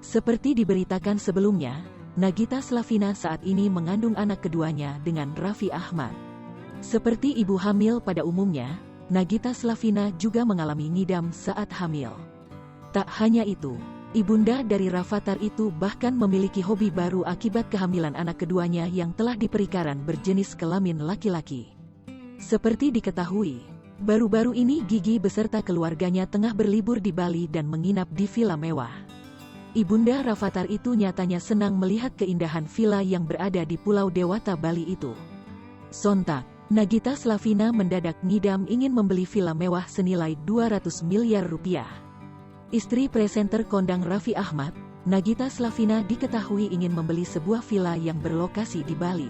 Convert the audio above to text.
Seperti diberitakan sebelumnya, Nagita Slavina saat ini mengandung anak keduanya dengan Raffi Ahmad. Seperti ibu hamil pada umumnya, Nagita Slavina juga mengalami ngidam saat hamil. Tak hanya itu, ibunda dari Rafatар itu bahkan memiliki hobi baru akibat kehamilan anak keduanya yang telah diperikan berjenis kelamin laki-laki. Seperti diketahui, baru-baru ini Gigi beserta keluarganya tengah berlibur di Bali dan menginap di villa mewah. Ibunda Rafatar itu nyatanya senang melihat keindahan villa yang berada di Pulau Dewata Bali itu. Sontak, Nagita Slavina mendadak ngidam ingin membeli villa mewah senilai 200 miliar rupiah. Istri presenter kondang Raffi Ahmad, Nagita Slavina diketahui ingin membeli sebuah villa yang berlokasi di Bali.